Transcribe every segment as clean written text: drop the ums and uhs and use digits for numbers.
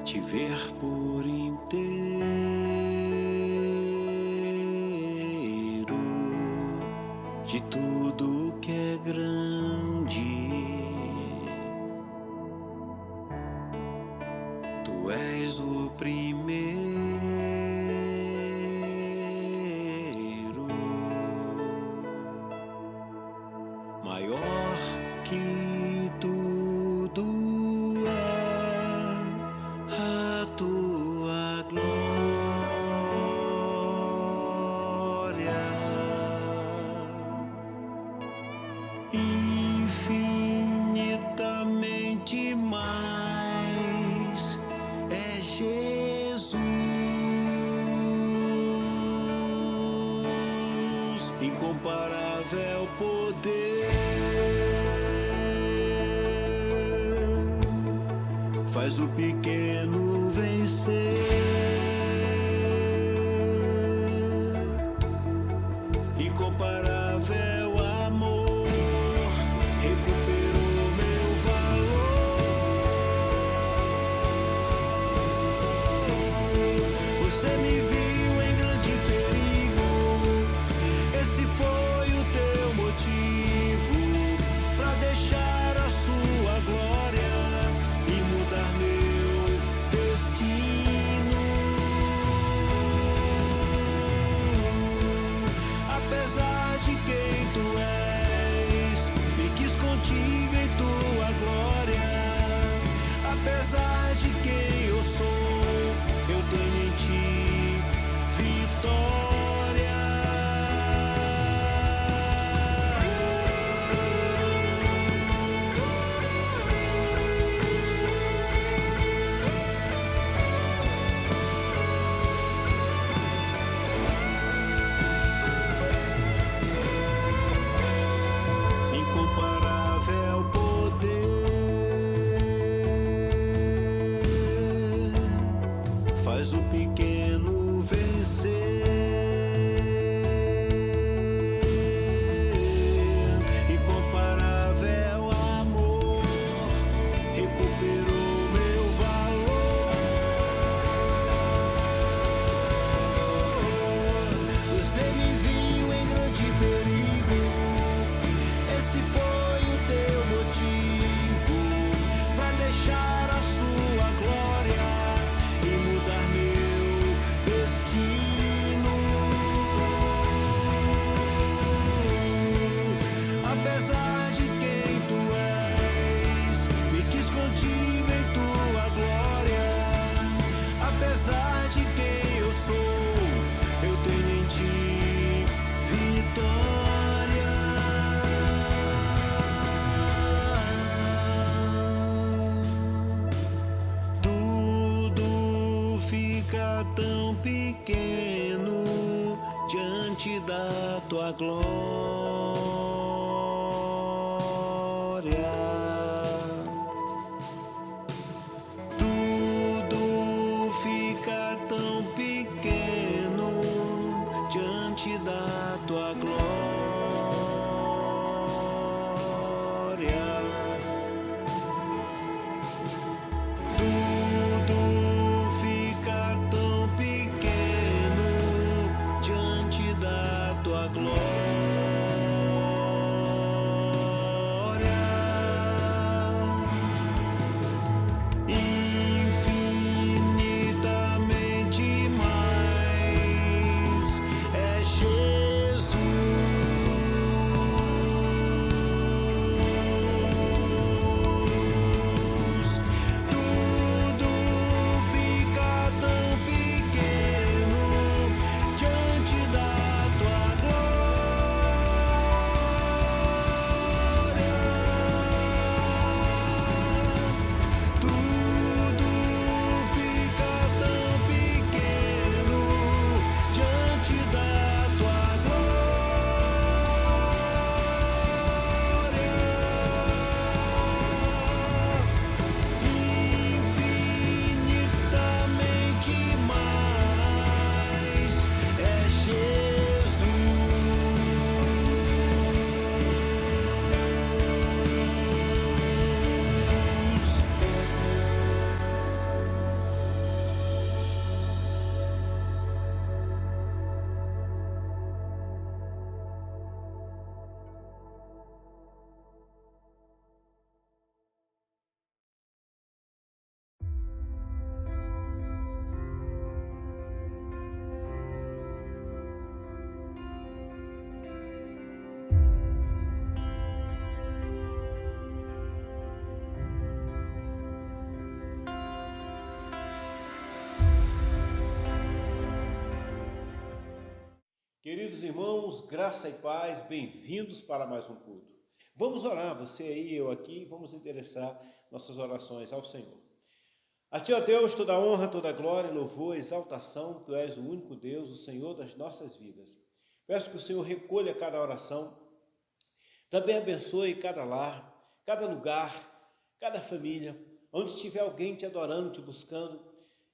te ver por inteiro, de tudo que é grande. Tu és o primeiro, maior que tudo é a tua glória, infinitamente mais é Jesus, incomparável poder, faz o pequeno vencer, incomparável amor, recuperou meu valor. Você me viu em grande perigo, esse foi o teu motivo pra deixar a sua glória e mudar meu destino. Apesar de quem tu és, me quis contigo em tua glória. Apesar de quem eu sou, eu tenho em ti vitória. Incomparável poder, faz o pequeno vencer, incomparável amor, recuperou meu valor. Você me viu em grande perigo, esse foi o teu motivo pra deixar a sua glória e mudar meu destino. Apesar de quem tu és, me quis contigo em tua glória. Apesar de quem eu sou, eu tenho em ti vitória. Tudo fica tão pequeno diante da tua glória. Tudo fica tão pequeno diante da tua glória. Tudo fica tão pequeno diante da tua glória, infinitamente mais é Jesus, Queridos irmãos, graça e paz, bem-vindos para mais um culto. Vamos orar, você aí, eu aqui, vamos endereçar nossas orações ao Senhor. A Ti, ó Deus, toda honra, toda glória, louvor, exaltação, Tu és o único Deus, o Senhor das nossas vidas. Peço que o Senhor recolha cada oração, também abençoe cada lar, cada lugar, cada família, onde estiver alguém Te adorando, Te buscando,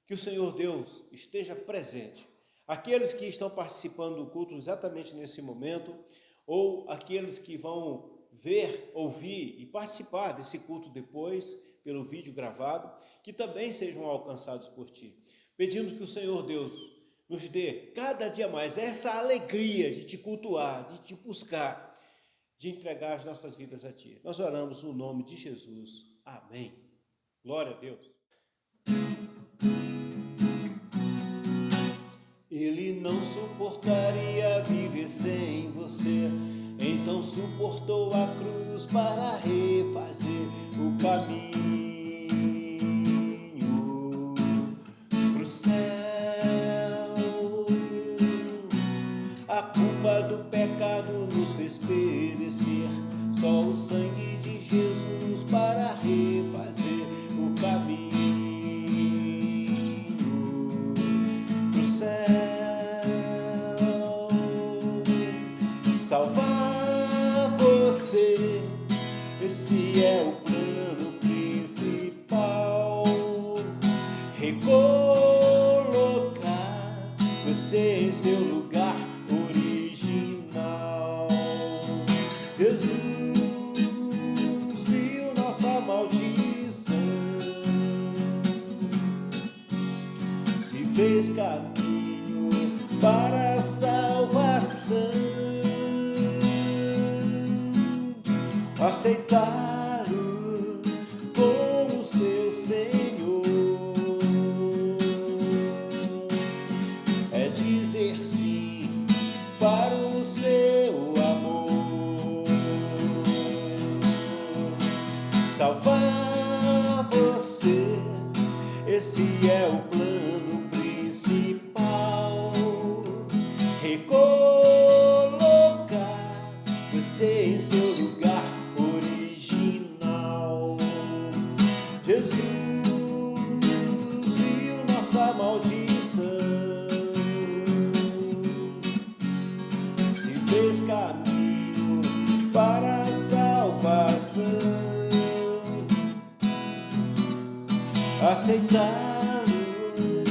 que o Senhor Deus esteja presente. Aqueles que estão participando do culto exatamente nesse momento, ou aqueles que vão ver, ouvir e participar desse culto depois, pelo vídeo gravado, que também sejam alcançados por Ti. Pedindo que o Senhor Deus nos dê cada dia mais essa alegria de Te cultuar, de Te buscar, de entregar as nossas vidas a Ti. Nós oramos no nome de Jesus. Amém. Glória a Deus. Ele não suportaria viver sem você, então suportou a cruz para refazer o caminho pro céu. A culpa do pecado nos fez perecer, só o sangue de Jesus para refazer o caminho pro céu. Salvar você, esse é o plano principal. Recolocar você em seu lugar original. Jesus viu nossa maldição, se fez caminho para a salvação. Aceitá-lo como seu Senhor é dizer sim para o seu amor. Salvar você, esse é o plano principal. Recolocar você em seu lugar original. Jesus viu nossa maldição, se fez caminho para a salvação. Aceitá-lo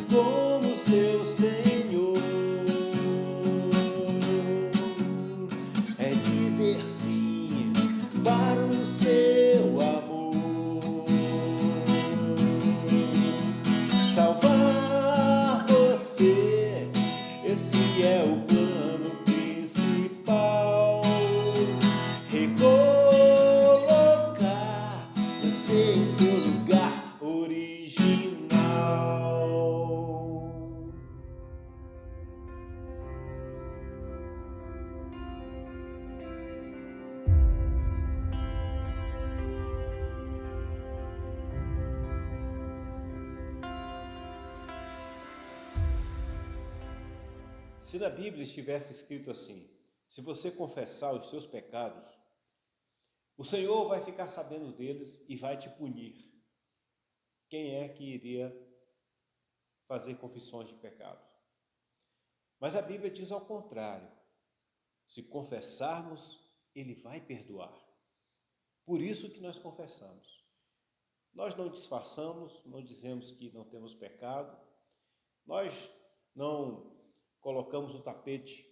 como seu Senhor é dizer sim para o seu amor. Salvar você, esse é o plano principal. Recolocar você em seu lugar original. Se na Bíblia estivesse escrito assim: se você confessar os seus pecados, o Senhor vai ficar sabendo deles e vai te punir. Quem é que iria fazer confissões de pecado? Mas a Bíblia diz ao contrário: se confessarmos, Ele vai perdoar. Por isso que nós confessamos. Nós não disfarçamos, não dizemos que não temos pecado, nós não colocamos o tapete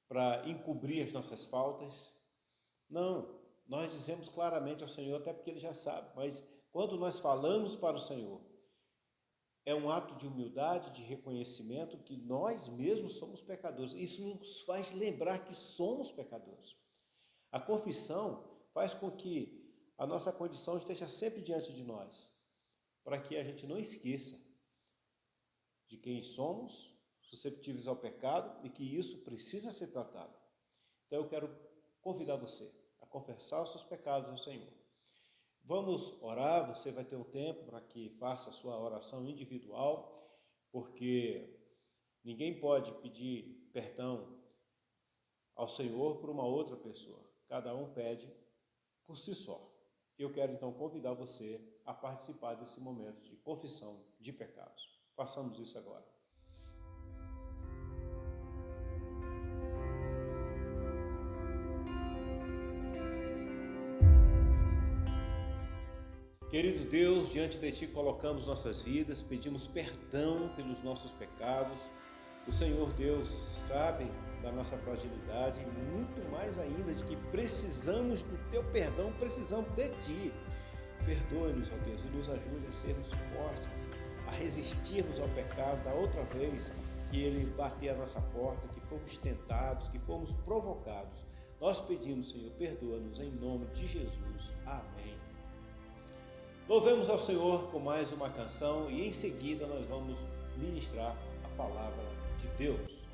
para encobrir as nossas faltas. Não, nós dizemos claramente ao Senhor, até porque Ele já sabe, mas quando nós falamos para o Senhor, é um ato de humildade, de reconhecimento que nós mesmos somos pecadores. Isso nos faz lembrar que somos pecadores. A confissão faz com que a nossa condição esteja sempre diante de nós, para que a gente não esqueça de quem somos, susceptíveis ao pecado, e que isso precisa ser tratado. Então eu quero convidar você a confessar os seus pecados ao Senhor. Vamos orar, você vai ter um tempo para que faça a sua oração individual, porque ninguém pode pedir perdão ao Senhor por uma outra pessoa. Cada um pede por si só. Eu quero então convidar você a participar desse momento de confissão de pecados. Façamos isso agora. Querido Deus, diante de Ti colocamos nossas vidas, pedimos perdão pelos nossos pecados. O Senhor Deus sabe da nossa fragilidade e muito mais ainda de que precisamos do Teu perdão, precisamos de Ti. Perdoe-nos, ó Deus, e nos ajude a sermos fortes, a resistirmos ao pecado da outra vez que ele bater a nossa porta, que fomos tentados, que fomos provocados. Nós pedimos, Senhor, perdoa-nos em nome de Jesus. Amém. Louvemos ao Senhor com mais uma canção e em seguida nós vamos ministrar a palavra de Deus.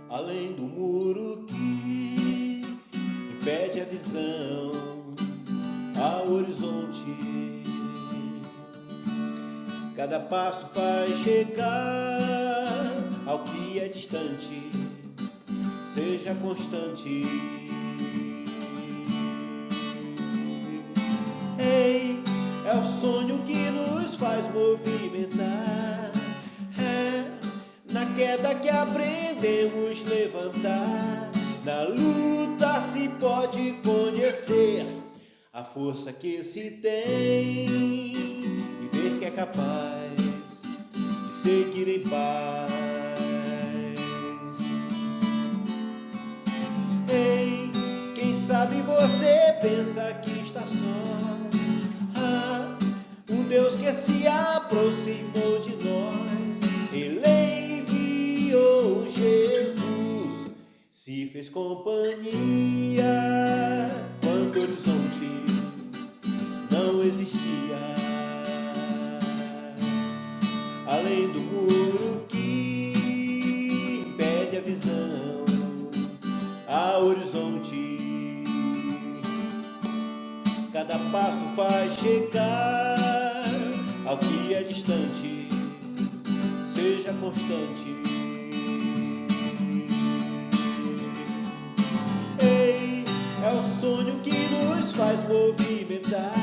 Além do muro que impede a visão ao horizonte, cada passo faz chegar ao que é distante, seja constante. Ei, é o sonho que nos faz movimentar, na queda que aprendemos levantar, na luta se pode conhecer a força que se tem e ver que é capaz de seguir em paz. Ei, quem sabe você pensa que está só, um Deus que se aproximou de nós, Ele enviou Jesus, se fez companhia quando o horizonte não existia. Além do muro que impede a visão ao horizonte, cada passo faz chegar ao que é distante, seja constante. Ei, é o sonho que nos faz movimentar,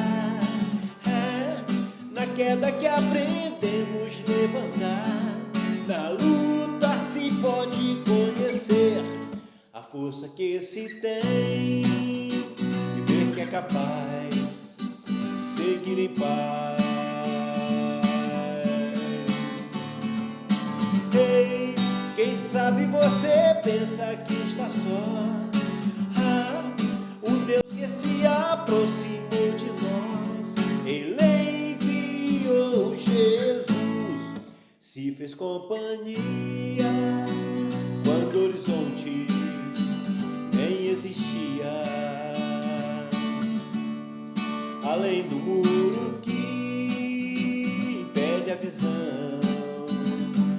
na queda que aprendemos levantar, na luta se pode conhecer a força que se tem e ver que é capaz de seguir em paz. Ei, quem sabe você pensa que está só, um Deus que se aproximou de nós, Ele enviou Jesus, se fez companhia quando o horizonte nem existia. Além do muro que impede a visão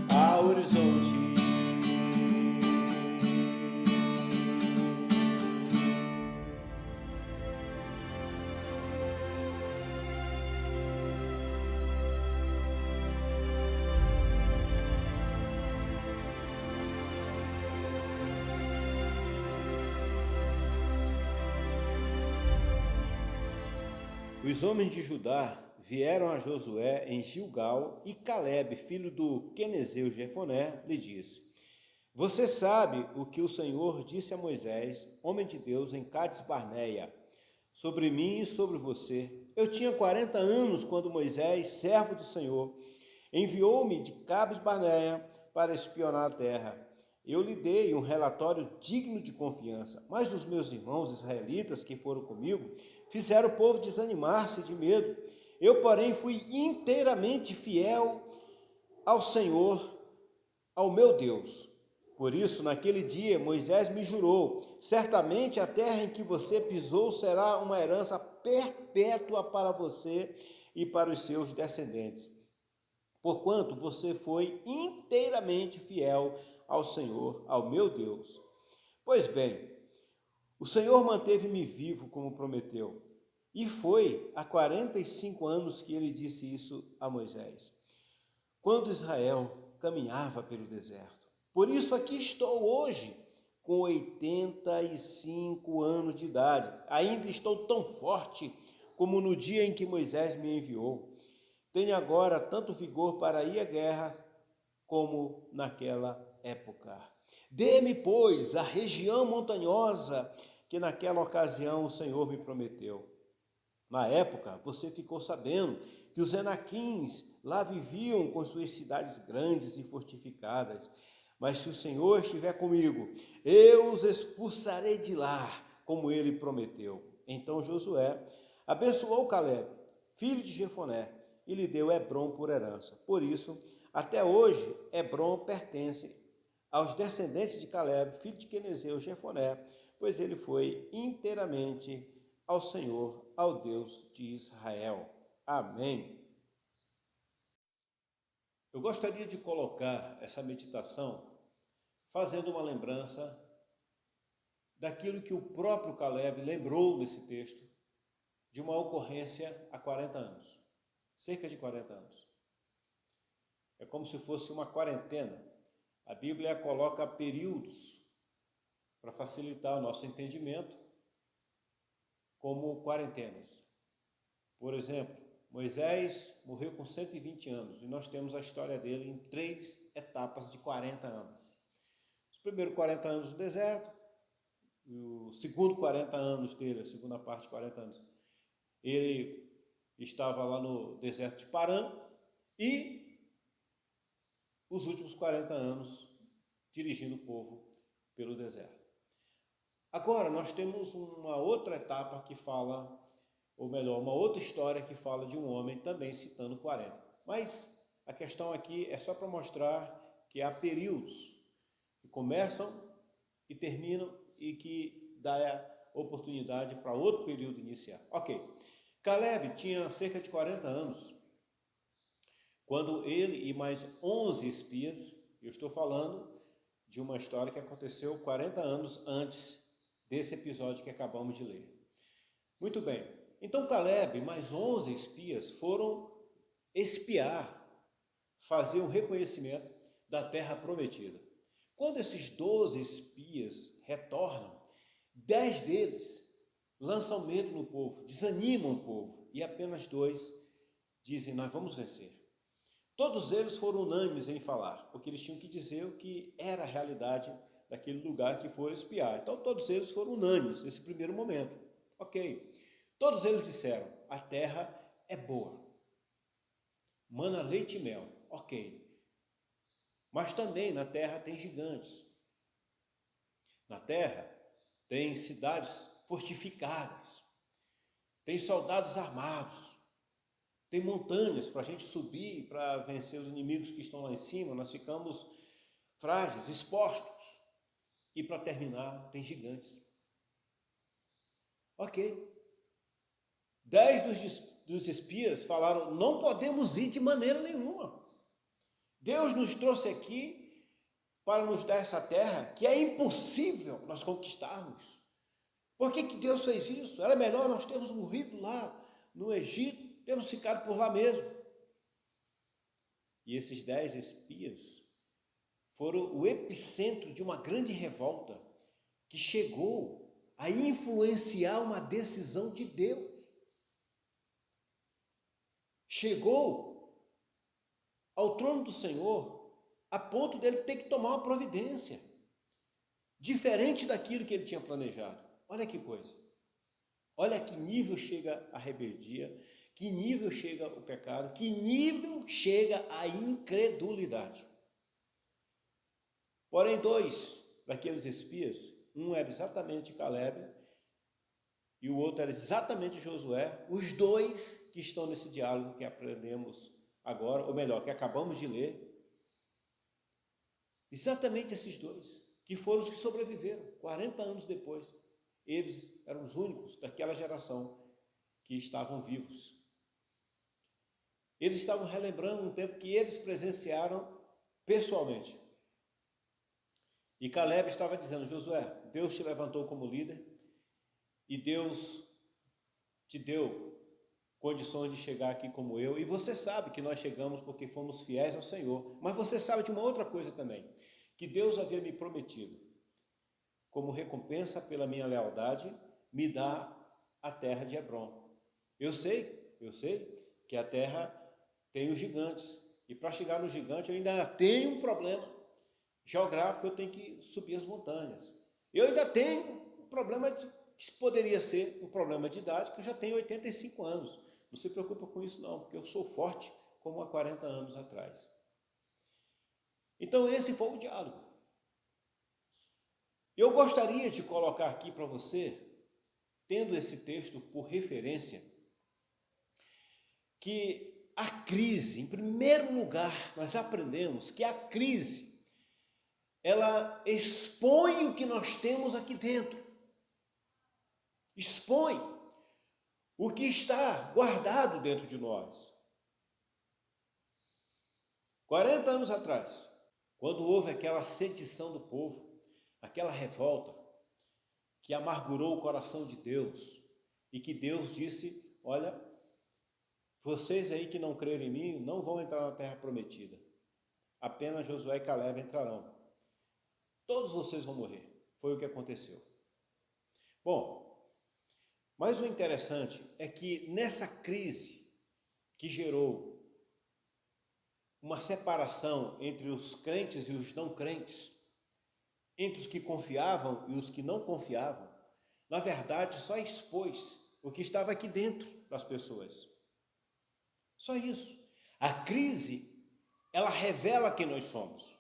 ao horizonte, os homens de Judá vieram a Josué em Gilgal e Calebe, filho do quenezeu Jefoné, lhe disse: Você sabe o que o Senhor disse a Moisés, homem de Deus, em Cades Barneia, sobre mim e sobre você. Eu tinha 40 anos quando Moisés, servo do Senhor, enviou-me de Cades Barneia para espionar a terra. Eu lhe dei um relatório digno de confiança, mas os meus irmãos israelitas que foram comigo fizeram o povo desanimar-se de medo. Eu, porém, fui inteiramente fiel ao Senhor, ao meu Deus. Por isso, naquele dia, Moisés me jurou: certamente a terra em que você pisou será uma herança perpétua para você e para os seus descendentes. porquanto você foi inteiramente fiel ao Senhor, ao meu Deus. Pois bem, o Senhor manteve-me vivo como prometeu, e foi há 45 anos que ele disse isso a Moisés, quando Israel caminhava pelo deserto. Por isso aqui estou hoje, com 85 anos de idade. Ainda estou tão forte como no dia em que Moisés me enviou. Tenho agora tanto vigor para ir à guerra como naquela época. Dê-me, pois, a região montanhosa que naquela ocasião o Senhor me prometeu. Na época, você ficou sabendo que os Enaquins lá viviam com suas cidades grandes e fortificadas. Mas se o Senhor estiver comigo, eu os expulsarei de lá, como ele prometeu. Então Josué abençoou Caleb, filho de Jefoné, e lhe deu Hebrom por herança. Por isso, até hoje, Hebrom pertence aos descendentes de Caleb, filho de Quenezeu, Jefoné, pois ele foi inteiramente ao Senhor, ao Deus de Israel. Amém. Eu gostaria de colocar essa meditação fazendo uma lembrança daquilo que o próprio Caleb lembrou nesse texto, de uma ocorrência há 40 anos, cerca de 40 anos. É como se fosse uma quarentena. A Bíblia coloca períodos para facilitar o nosso entendimento, como quarentenas. Por exemplo, Moisés morreu com 120 anos e nós temos a história dele em 3 etapas de 40 anos. Os primeiros 40 anos no deserto, o segundo 40 anos dele, a segunda parte de 40 anos, ele estava lá no deserto de Parã e os últimos 40 anos dirigindo o povo pelo deserto. Agora, nós temos uma outra etapa que fala, ou melhor, uma outra história que fala de um homem também citando 40. Mas a questão aqui é só para mostrar que há períodos que começam e terminam e que dá a oportunidade para outro período iniciar. Ok, Caleb tinha cerca de 40 anos, quando ele e mais 11 espias, eu estou falando de uma história que aconteceu 40 anos antes desse episódio que acabamos de ler. Muito bem, então Caleb e mais 11 espias foram espiar, fazer um reconhecimento da terra prometida. Quando esses 12 espias retornam, 10 deles lançam medo no povo, desanimam o povo, e apenas 2 dizem, nós vamos vencer. Todos eles foram unânimes em falar, porque eles tinham que dizer o que era a realidade daquele lugar que foram espiar. Então todos eles foram unânimes nesse primeiro momento. Ok. Todos eles disseram, a terra é boa. Mana leite e mel. Ok. Mas também na terra tem gigantes. Na terra tem cidades fortificadas. Tem soldados armados. Tem montanhas para a gente subir, para vencer os inimigos que estão lá em cima. Nós ficamos frágeis, expostos. E para terminar, tem gigantes. Ok. 10 dos espias falaram, não podemos ir de maneira nenhuma. Deus nos trouxe aqui para nos dar essa terra que é impossível nós conquistarmos. Por que Deus fez isso? Era melhor nós termos morrido lá no Egito, termos ficado por lá mesmo. E esses 10 espias foram o epicentro de uma grande revolta que chegou a influenciar uma decisão de Deus. Chegou ao trono do Senhor a ponto dele ter que tomar uma providência diferente daquilo que ele tinha planejado. Olha que coisa. Olha que nível chega a rebeldia, que nível chega o pecado, que nível chega a incredulidade. Porém, 2 daqueles espias, um era exatamente Caleb e o outro era exatamente Josué, os 2 que estão nesse diálogo que aprendemos agora, ou melhor, que acabamos de ler, exatamente esses 2, que foram os que sobreviveram, 40 anos depois. Eles eram os únicos daquela geração que estavam vivos. Eles estavam relembrando um tempo que eles presenciaram pessoalmente. E Caleb estava dizendo: Josué, Deus te levantou como líder e Deus te deu condições de chegar aqui como eu, e você sabe que nós chegamos porque fomos fiéis ao Senhor, mas você sabe de uma outra coisa também, que Deus havia me prometido, como recompensa pela minha lealdade, me dá a terra de Hebrom. Eu sei que a terra tem os gigantes, e para chegar no gigante eu ainda tenho um problema geográfico, eu tenho que subir as montanhas. Eu ainda tenho um problema que poderia ser um problema de idade, que eu já tenho 85 anos. Não se preocupa com isso não, porque eu sou forte como há 40 anos atrás. Então esse foi o diálogo. Eu gostaria de colocar aqui para você, tendo esse texto por referência, que a crise, em primeiro lugar, nós aprendemos que a crise, ela expõe o que nós temos aqui dentro. Expõe o que está guardado dentro de nós. 40 anos atrás, quando houve aquela sedição do povo, aquela revolta que amargurou o coração de Deus, e que Deus disse: olha, vocês aí que não creram em mim não vão entrar na terra prometida. Apenas Josué e Caleb entrarão. Todos vocês vão morrer. Foi o que aconteceu. Bom, mas o interessante é que nessa crise que gerou uma separação entre os crentes e os não crentes, entre os que confiavam e os que não confiavam, na verdade só expôs o que estava aqui dentro das pessoas. Só isso. A crise, ela revela quem nós somos.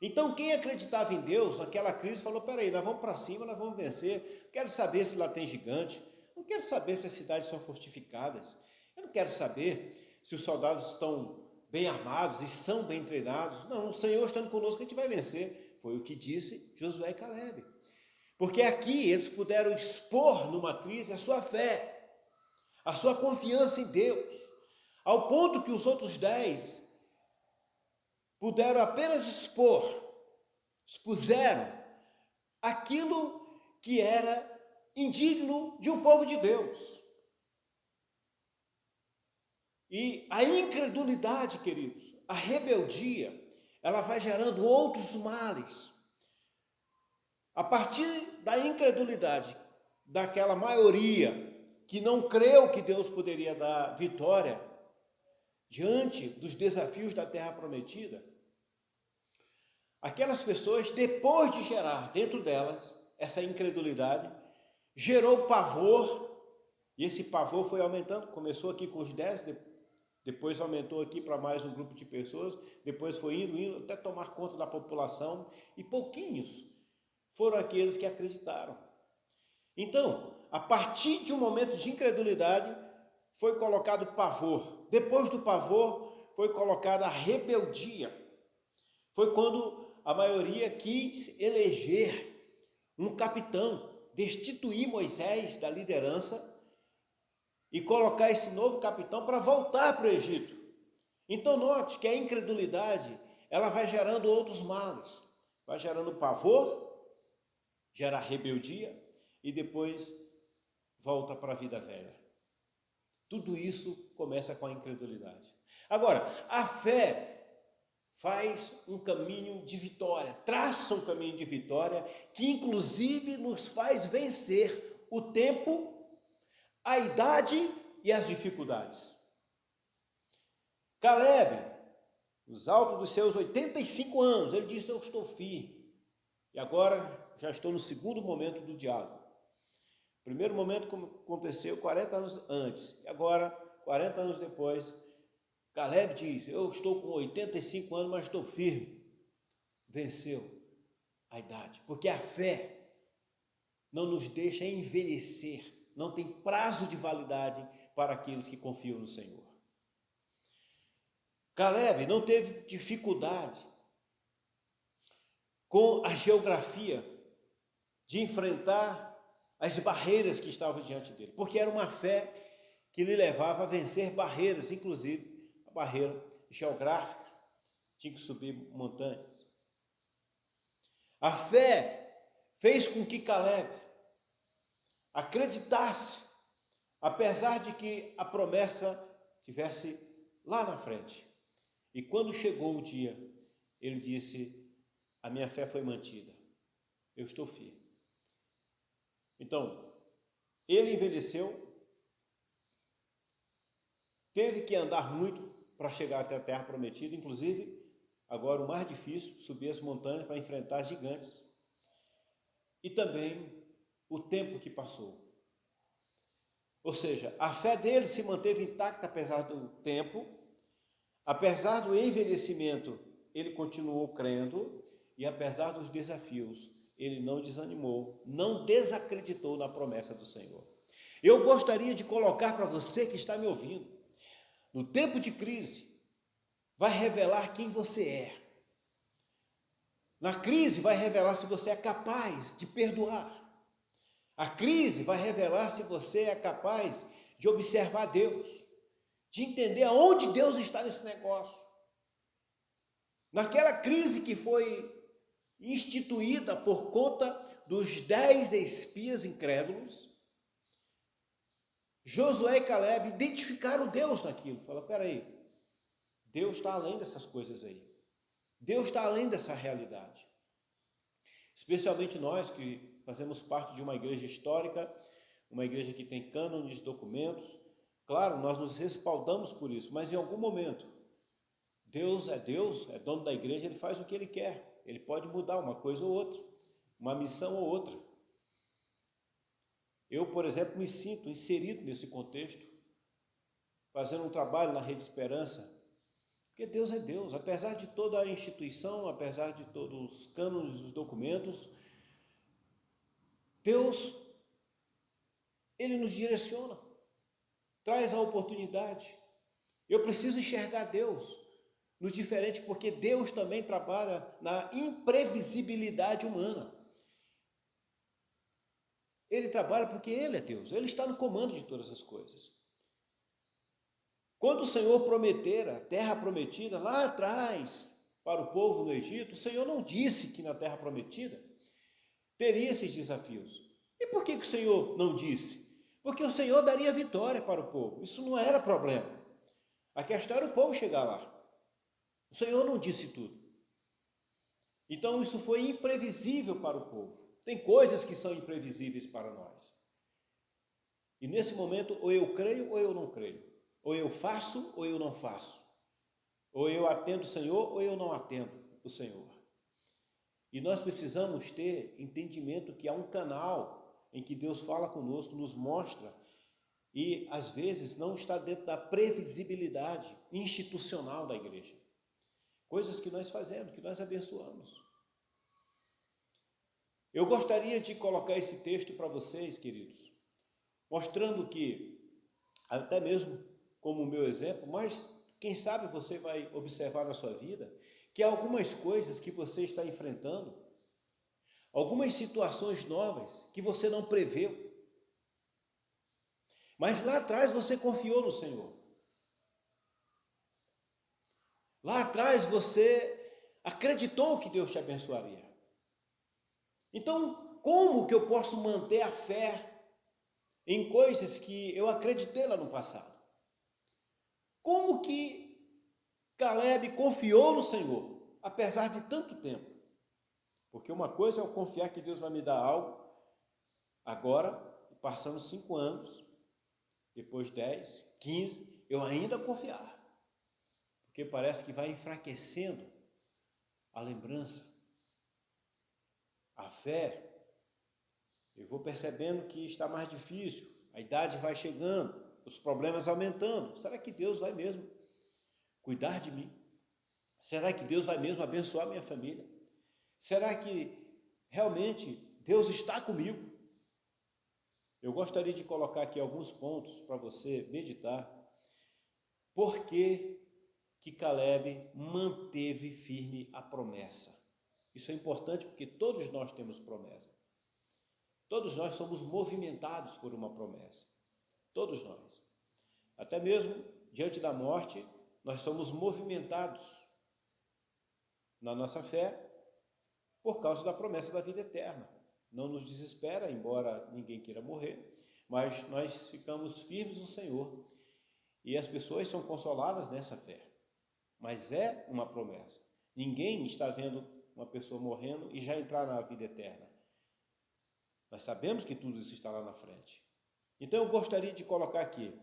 Então quem acreditava em Deus naquela crise falou: peraí, nós vamos para cima, nós vamos vencer, quero saber se lá tem gigante, não quero saber se as cidades são fortificadas, eu não quero saber se os soldados estão bem armados e são bem treinados. Não, o Senhor estando conosco, a gente vai vencer. Foi o que disse Josué e Caleb. Porque aqui eles puderam expor numa crise a sua fé, a sua confiança em Deus, ao ponto que os outros 10 puderam apenas expuseram aquilo que era indigno de um povo de Deus. E a incredulidade, queridos, a rebeldia, ela vai gerando outros males. A partir da incredulidade daquela maioria que não creu que Deus poderia dar vitória diante dos desafios da terra prometida, aquelas pessoas, depois de gerar dentro delas essa incredulidade, gerou pavor, e esse pavor foi aumentando. Começou aqui com os 10, depois aumentou aqui para mais um grupo de pessoas, depois foi indo até tomar conta da população, e pouquinhos foram aqueles que acreditaram. Então, a partir de um momento de incredulidade, foi colocado pavor. Depois do pavor, foi colocada a rebeldia. Foi quando a maioria quis eleger um capitão, destituir Moisés da liderança e colocar esse novo capitão para voltar para o Egito. Então note que a incredulidade, ela vai gerando outros males, vai gerando pavor, gera rebeldia e depois volta para a vida velha. Tudo isso começa com a incredulidade. Agora, a fé faz um caminho de vitória, traça um caminho de vitória que inclusive nos faz vencer o tempo, a idade e as dificuldades. Caleb, nos altos dos seus 85 anos, ele disse: eu estou firme. E agora já estou no segundo momento do diálogo. O primeiro momento aconteceu 40 anos antes. E agora, 40 anos depois, Caleb diz: eu estou com 85 anos, mas estou firme. Venceu a idade. Porque a fé não nos deixa envelhecer. Não tem prazo de validade para aqueles que confiam no Senhor. Caleb não teve dificuldade com a geografia de enfrentar as barreiras que estavam diante dele, porque era uma fé que lhe levava a vencer barreiras, inclusive a barreira geográfica, tinha que subir montanhas. A fé fez com que Caleb acreditasse, apesar de que a promessa estivesse lá na frente. E quando chegou o dia, ele disse: a minha fé foi mantida, eu estou firme. Então, ele envelheceu, teve que andar muito para chegar até a terra prometida, inclusive, agora o mais difícil, subir as montanhas para enfrentar gigantes. E também o tempo que passou. Ou seja, a fé dele se manteve intacta apesar do tempo, apesar do envelhecimento, ele continuou crendo, e apesar dos desafios, ele não desanimou, não desacreditou na promessa do Senhor. Eu gostaria de colocar para você que está me ouvindo, no tempo de crise, vai revelar quem você é. Na crise vai revelar se você é capaz de perdoar. A crise vai revelar se você é capaz de observar Deus, de entender aonde Deus está nesse negócio. Naquela crise que foi instituída por conta dos 10 espias incrédulos, Josué e Caleb identificaram Deus naquilo. Falaram: peraí, Deus está além dessas coisas aí. Deus está além dessa realidade. Especialmente nós que fazemos parte de uma igreja histórica, uma igreja que tem cânones, documentos. Claro, nós nos respaldamos por isso, mas em algum momento, Deus, é dono da igreja, ele faz o que ele quer. Ele pode mudar uma coisa ou outra, uma missão ou outra. Eu, por exemplo, me sinto inserido nesse contexto, fazendo um trabalho na Rede Esperança, porque Deus é Deus. Apesar de toda a instituição, apesar de todos os cânones dos documentos, Deus, ele nos direciona, traz a oportunidade. Eu preciso enxergar Deus no diferente, porque Deus também trabalha na imprevisibilidade humana. Ele trabalha porque Ele é Deus, Ele está no comando de todas as coisas. Quando o Senhor prometera a terra prometida lá atrás para o povo no Egito, o Senhor não disse que na terra prometida teria esses desafios. E por que o Senhor não disse? Porque o Senhor daria vitória para o povo. Isso não era problema. A questão era o povo chegar lá. O Senhor não disse tudo. Então isso foi imprevisível para o povo. Tem coisas que são imprevisíveis para nós. E nesse momento, ou eu creio ou eu não creio. Ou eu faço ou eu não faço. Ou eu atendo o Senhor ou eu não atendo o Senhor. E nós precisamos ter entendimento que há um canal em que Deus fala conosco, nos mostra, e às vezes não está dentro da previsibilidade institucional da igreja. Coisas que nós fazemos, que nós abençoamos. Eu gostaria de colocar esse texto para vocês, queridos, mostrando que, até mesmo como meu exemplo, mas quem sabe você vai observar na sua vida, que há algumas coisas que você está enfrentando, algumas situações novas que você não preveu, mas lá atrás você confiou no Senhor. Lá atrás você acreditou que Deus te abençoaria. Então, como que eu posso manter a fé em coisas que eu acreditei lá no passado? Como que Caleb confiou no Senhor, apesar de tanto tempo? Porque uma coisa é eu confiar que Deus vai me dar algo, agora, passando 5 anos, depois 10, 15, eu ainda confiar. Porque parece que vai enfraquecendo a lembrança, a fé. Eu vou percebendo que está mais difícil, a idade vai chegando, os problemas aumentando. Será que Deus vai mesmo cuidar de mim? Será que Deus vai mesmo abençoar minha família? Será que realmente Deus está comigo? Eu gostaria de colocar aqui alguns pontos para você meditar. Por que Caleb manteve firme a promessa? Isso é importante porque todos nós temos promessa. Todos nós somos movimentados por uma promessa. Todos nós. Até mesmo diante da morte, nós somos movimentados na nossa fé por causa da promessa da vida eterna. Não nos desespera, embora ninguém queira morrer, mas nós ficamos firmes no Senhor e as pessoas são consoladas nessa fé. Mas é uma promessa. Ninguém está vendo uma pessoa morrendo e já entrar na vida eterna. Nós sabemos que tudo isso está lá na frente. Então eu gostaria de colocar aqui,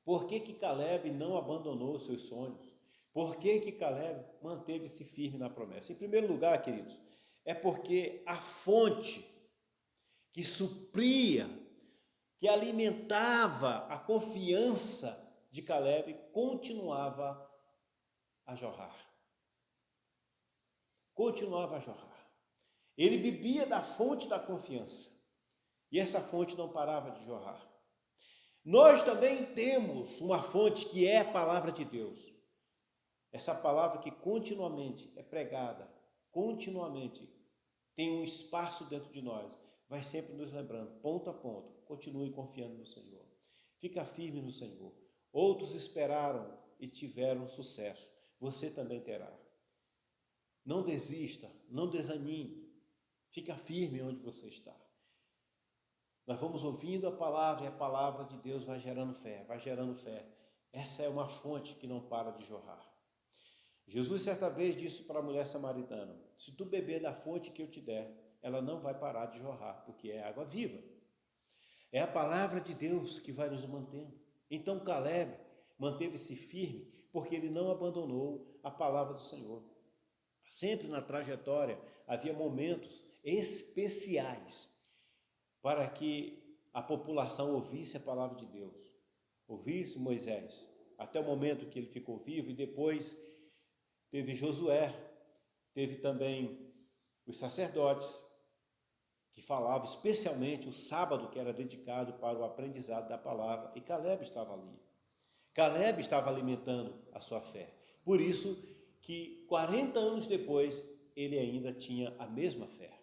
por que Caleb não abandonou os seus sonhos? Por que Caleb manteve-se firme na promessa? Em primeiro lugar, queridos, é porque a fonte que supria, que alimentava a confiança de Caleb continuava a jorrar. Continuava a jorrar. Ele bebia da fonte da confiança e essa fonte não parava de jorrar. Nós também temos uma fonte que é a palavra de Deus. Essa palavra que continuamente é pregada, continuamente tem um espaço dentro de nós, vai sempre nos lembrando, ponto a ponto, continue confiando no Senhor. Fica firme no Senhor. Outros esperaram e tiveram sucesso. Você também terá. Não desista, não desanime. Fica firme onde você está. Nós vamos ouvindo a palavra e a palavra de Deus vai gerando fé, vai gerando fé. Essa é uma fonte que não para de jorrar. Jesus certa vez disse para a mulher samaritana, se tu beber da fonte que eu te der, ela não vai parar de jorrar, porque é água viva. É a palavra de Deus que vai nos mantendo. Então Caleb manteve-se firme, porque ele não abandonou a palavra do Senhor. Sempre na trajetória havia momentos especiais para que a população ouvisse a palavra de Deus, ouvisse Moisés, até o momento que ele ficou vivo, e depois teve Josué, teve também os sacerdotes, que falavam especialmente o sábado, que era dedicado para o aprendizado da palavra, e Caleb estava ali. Caleb estava alimentando a sua fé. Por isso que 40 anos depois, ele ainda tinha a mesma fé.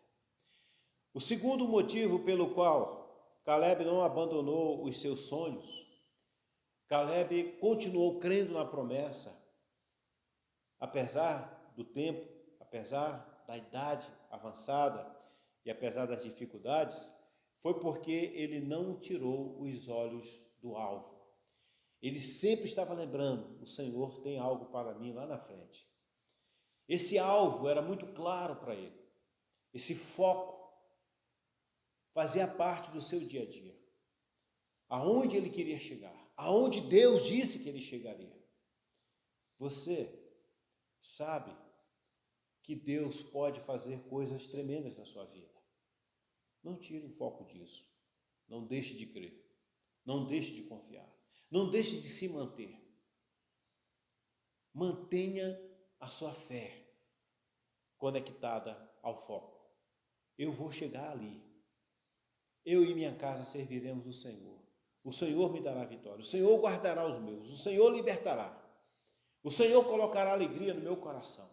O segundo motivo pelo qual Caleb não abandonou os seus sonhos, Caleb continuou crendo na promessa, apesar do tempo, apesar da idade avançada e apesar das dificuldades, foi porque ele não tirou os olhos do alvo. Ele sempre estava lembrando, o Senhor tem algo para mim lá na frente. Esse alvo era muito claro para ele. Esse foco fazia parte do seu dia a dia. Aonde ele queria chegar, aonde Deus disse que ele chegaria. Você sabe que Deus pode fazer coisas tremendas na sua vida. Não tire o foco disso. Não deixe de crer. Não deixe de confiar. Não deixe de se manter. Mantenha a sua fé conectada ao foco. Eu vou chegar ali. Eu e minha casa serviremos o Senhor. O Senhor me dará vitória. O Senhor guardará os meus. O Senhor libertará. O Senhor colocará alegria no meu coração.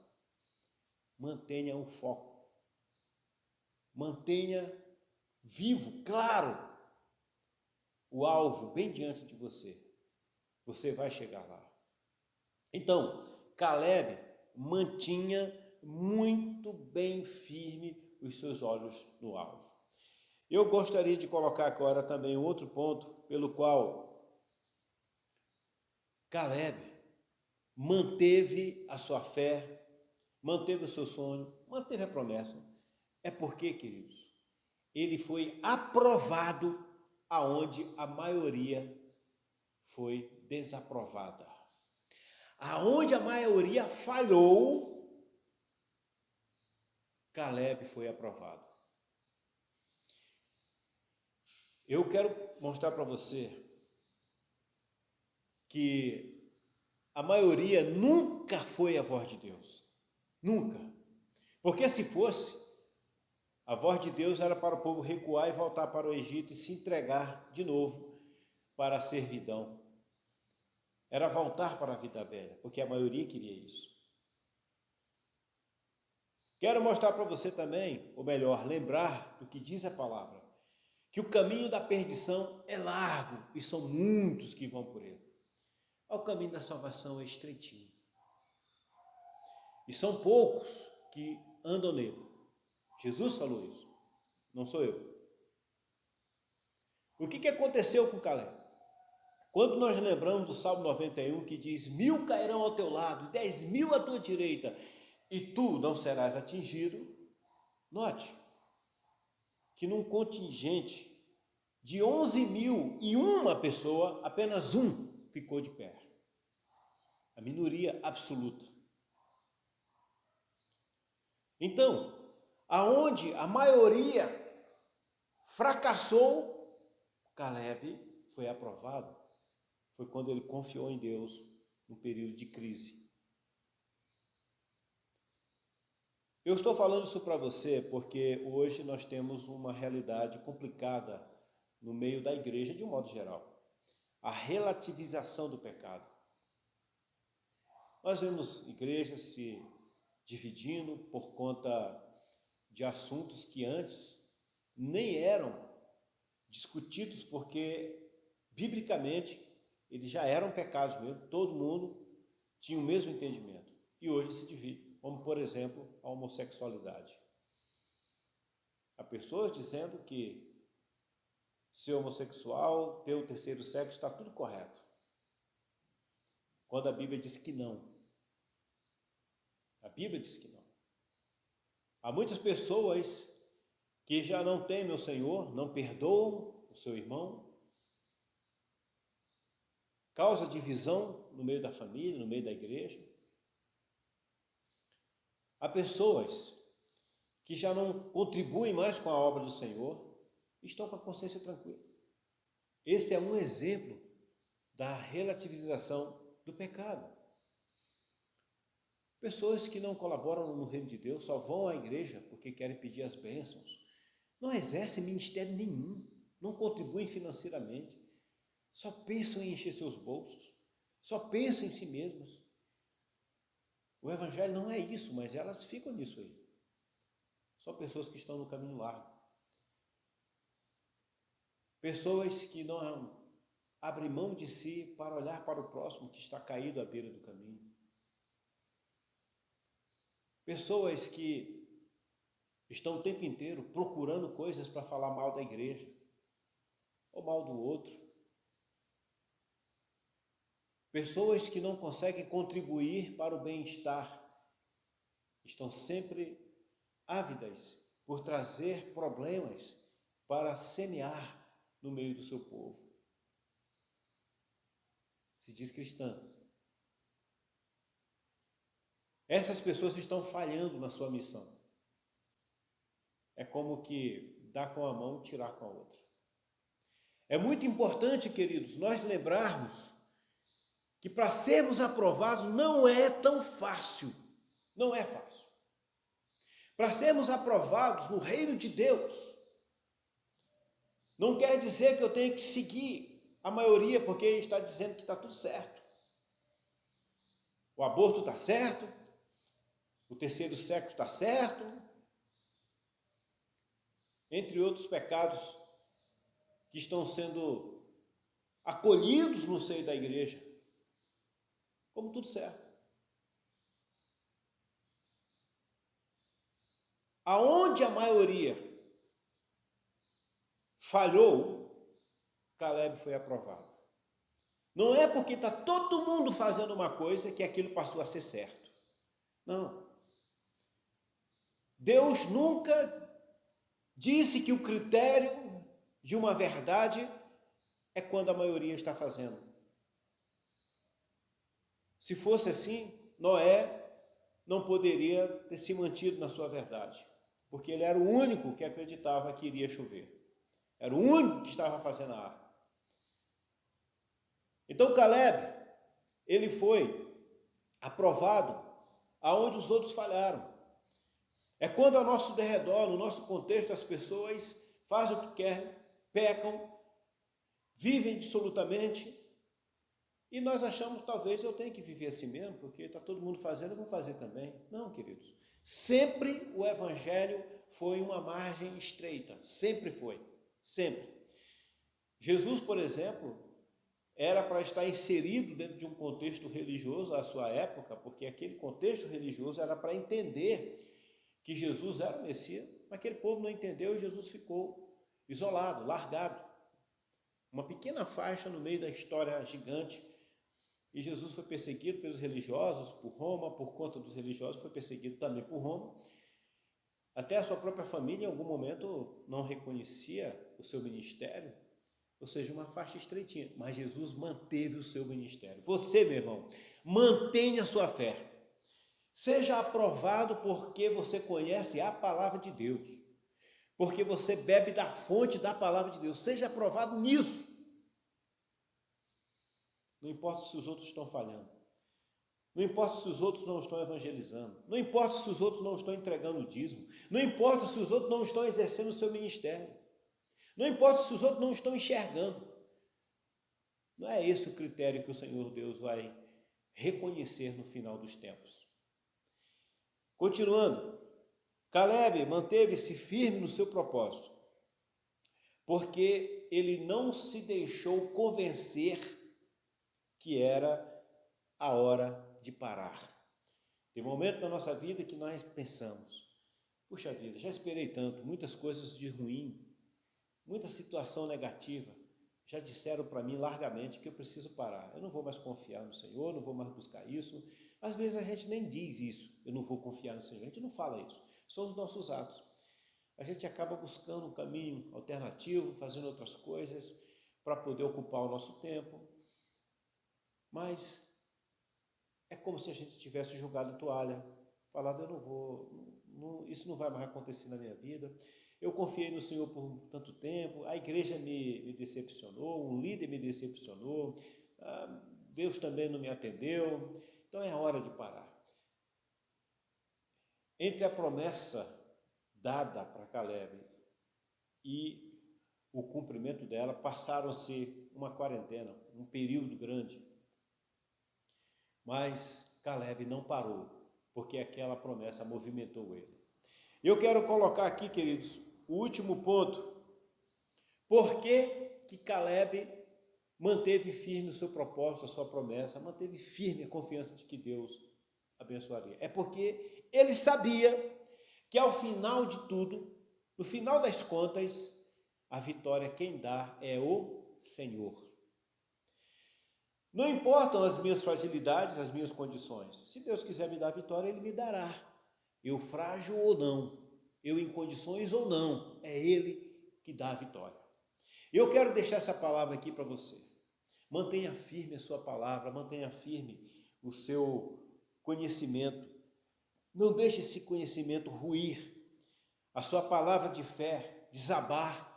Mantenha o foco. Mantenha vivo, claro, o alvo bem diante de você. Você vai chegar lá. Então, Caleb mantinha muito bem firme os seus olhos no alvo. Eu gostaria de colocar agora também outro ponto pelo qual Caleb manteve a sua fé, manteve o seu sonho, manteve a promessa. É porque, queridos, ele foi aprovado aonde a maioria foi desaprovada. Aonde a maioria falhou, Caleb foi aprovado. Eu quero mostrar para você que a maioria nunca foi a voz de Deus. Nunca. Porque se fosse, a voz de Deus era para o povo recuar e voltar para o Egito e se entregar de novo para a servidão. Era voltar para a vida velha, porque a maioria queria isso. Quero mostrar para você também, ou melhor, lembrar do que diz a palavra, que o caminho da perdição é largo e são muitos que vão por ele. o caminho da salvação é estreitinho. E são poucos que andam nele. Jesus falou isso, não sou eu. O que aconteceu com Caleb? Quando nós lembramos do Salmo 91, que diz: 1000 cairão ao teu lado, 10.000 à tua direita, e tu não serás atingido, note que num contingente de 11.001 pessoa, apenas um ficou de pé. A minoria absoluta. Então, aonde a maioria fracassou, Caleb foi aprovado. Foi quando ele confiou em Deus num período de crise. Eu estou falando isso para você porque hoje nós temos uma realidade complicada no meio da igreja de um modo geral. A relativização do pecado. Nós vemos igrejas se dividindo por conta de assuntos que antes nem eram discutidos, porque biblicamente eles já eram pecados mesmo, todo mundo tinha o mesmo entendimento. E hoje se divide, como por exemplo a homossexualidade. Há pessoas dizendo que ser homossexual, ter o terceiro sexo, está tudo correto. Quando a Bíblia diz que não. A Bíblia diz que não. Há muitas pessoas que já não temem o Senhor, não perdoam o seu irmão, causa divisão no meio da família, no meio da igreja. Há pessoas que já não contribuem mais com a obra do Senhor, estão com a consciência tranquila. Esse é um exemplo da relativização do pecado. Pessoas que não colaboram no reino de Deus, só vão à igreja porque querem pedir as bênçãos, não exercem ministério nenhum, não contribuem financeiramente, só pensam em encher seus bolsos, só pensam em si mesmas. O evangelho não é isso, mas elas ficam nisso aí. São pessoas que estão no caminho largo. Pessoas que não abrem mão de si para olhar para o próximo que está caído à beira do caminho. Pessoas que estão o tempo inteiro procurando coisas para falar mal da igreja, ou mal do outro. Pessoas que não conseguem contribuir para o bem-estar, estão sempre ávidas por trazer problemas para semear no meio do seu povo. Se diz cristã. Essas pessoas estão falhando na sua missão. É como que dar com a mão e tirar com a outra. É muito importante, queridos, nós lembrarmos que para sermos aprovados não é tão fácil. Não é fácil. Para sermos aprovados no reino de Deus, não quer dizer que eu tenho que seguir a maioria porque está dizendo que está tudo certo. O aborto está certo, o terceiro sexo está certo, entre outros pecados que estão sendo acolhidos no seio da igreja, como tudo certo. Aonde a maioria falhou, Caleb foi aprovado. Não é porque está todo mundo fazendo uma coisa que aquilo passou a ser certo. Não. Deus nunca disse que o critério de uma verdade é quando a maioria está fazendo. Se fosse assim, Noé não poderia ter se mantido na sua verdade, porque ele era o único que acreditava que iria chover. Era o único que estava fazendo a arca. Então Caleb, ele foi aprovado aonde os outros falharam. É quando ao nosso derredor, no nosso contexto, as pessoas fazem o que querem, pecam, vivem dissolutamente, e nós achamos, talvez eu tenha que viver assim mesmo, porque está todo mundo fazendo, eu vou fazer também. Não, queridos. Sempre o evangelho foi uma margem estreita. Sempre foi. Sempre. Jesus, por exemplo, era para estar inserido dentro de um contexto religioso à sua época, porque aquele contexto religioso era para entender que Jesus era o Messias, mas aquele povo não entendeu e Jesus ficou isolado, largado. Uma pequena faixa no meio da história gigante. E Jesus foi perseguido pelos religiosos, por Roma, por conta dos religiosos, foi perseguido também por Roma. Até a sua própria família, em algum momento, não reconhecia o seu ministério, ou seja, uma faixa estreitinha. Mas Jesus manteve o seu ministério. Você, meu irmão, mantenha a sua fé. Seja aprovado porque você conhece a palavra de Deus, porque você bebe da fonte da palavra de Deus. Seja aprovado nisso. Não importa se os outros estão falhando. Não importa se os outros não estão evangelizando. Não importa se os outros não estão entregando o dízimo. Não importa se os outros não estão exercendo o seu ministério. Não importa se os outros não estão enxergando. Não é esse o critério que o Senhor Deus vai reconhecer no final dos tempos. Continuando, Caleb manteve-se firme no seu propósito, porque ele não se deixou convencer que era a hora de parar. Tem momento na nossa vida que nós pensamos, puxa vida, já esperei tanto, muitas coisas de ruim, muita situação negativa, já disseram para mim largamente que eu preciso parar, eu não vou mais confiar no Senhor, não vou mais buscar isso. Às vezes a gente nem diz isso, eu não vou confiar no Senhor, a gente não fala isso, são os nossos atos. A gente acaba buscando um caminho alternativo, fazendo outras coisas para poder ocupar o nosso tempo, mas é como se a gente tivesse jogado a toalha, falado, eu não vou, isso não vai mais acontecer na minha vida, eu confiei no Senhor por tanto tempo, a igreja me decepcionou, um líder me decepcionou, Deus também não me atendeu, então é a hora de parar. Entre a promessa dada para Caleb e o cumprimento dela, passaram-se uma quarentena, um período grande. Mas Caleb não parou, porque aquela promessa movimentou ele. Eu quero colocar aqui, queridos, o último ponto. Por que Caleb manteve firme o seu propósito, a sua promessa, manteve firme a confiança de que Deus abençoaria? É porque ele sabia que ao final de tudo, no final das contas, a vitória quem dá é o Senhor. Não importam as minhas fragilidades, as minhas condições. Se Deus quiser me dar a vitória, Ele me dará. Eu frágil ou não, eu em condições ou não, é Ele que dá a vitória. Eu quero deixar essa palavra aqui para você. Mantenha firme a sua palavra, mantenha firme o seu conhecimento. Não deixe esse conhecimento ruir, a sua palavra de fé desabar.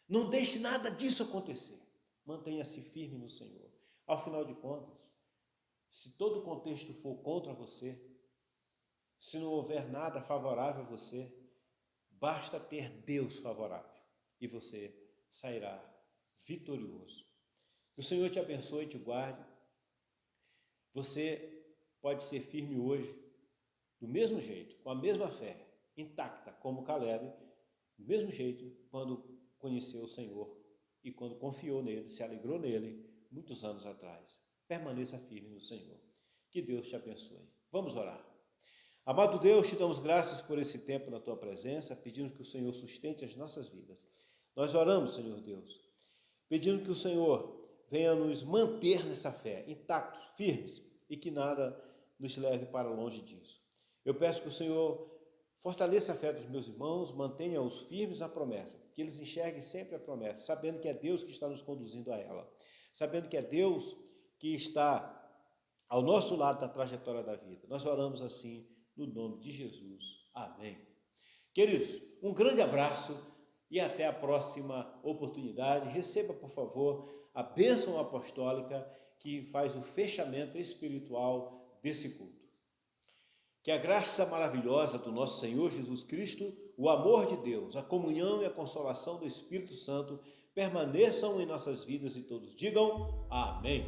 Não deixe nada disso acontecer. Mantenha-se firme no Senhor. Ao final de contas, se todo o contexto for contra você, se não houver nada favorável a você, basta ter Deus favorável e você sairá vitorioso. Que o Senhor te abençoe e te guarde. Você pode ser firme hoje, do mesmo jeito, com a mesma fé, intacta como Caleb, do mesmo jeito quando conheceu o Senhor e quando confiou nele, se alegrou nele, muitos anos atrás. Permaneça firme no Senhor. Que Deus te abençoe. Vamos orar. Amado Deus, te damos graças por esse tempo na tua presença, pedindo que o Senhor sustente as nossas vidas. Nós oramos, Senhor Deus, pedindo que o Senhor venha nos manter nessa fé, intactos, firmes, e que nada nos leve para longe disso. Eu peço que o Senhor fortaleça a fé dos meus irmãos, mantenha-os firmes na promessa, que eles enxerguem sempre a promessa, sabendo que é Deus que está nos conduzindo a ela, sabendo que é Deus que está ao nosso lado da trajetória da vida. Nós oramos assim no nome de Jesus. Amém. Queridos, um grande abraço e até a próxima oportunidade. Receba, por favor, a bênção apostólica que faz o fechamento espiritual desse culto. Que a graça maravilhosa do nosso Senhor Jesus Cristo, o amor de Deus, a comunhão e a consolação do Espírito Santo permaneçam em nossas vidas e todos digam amém.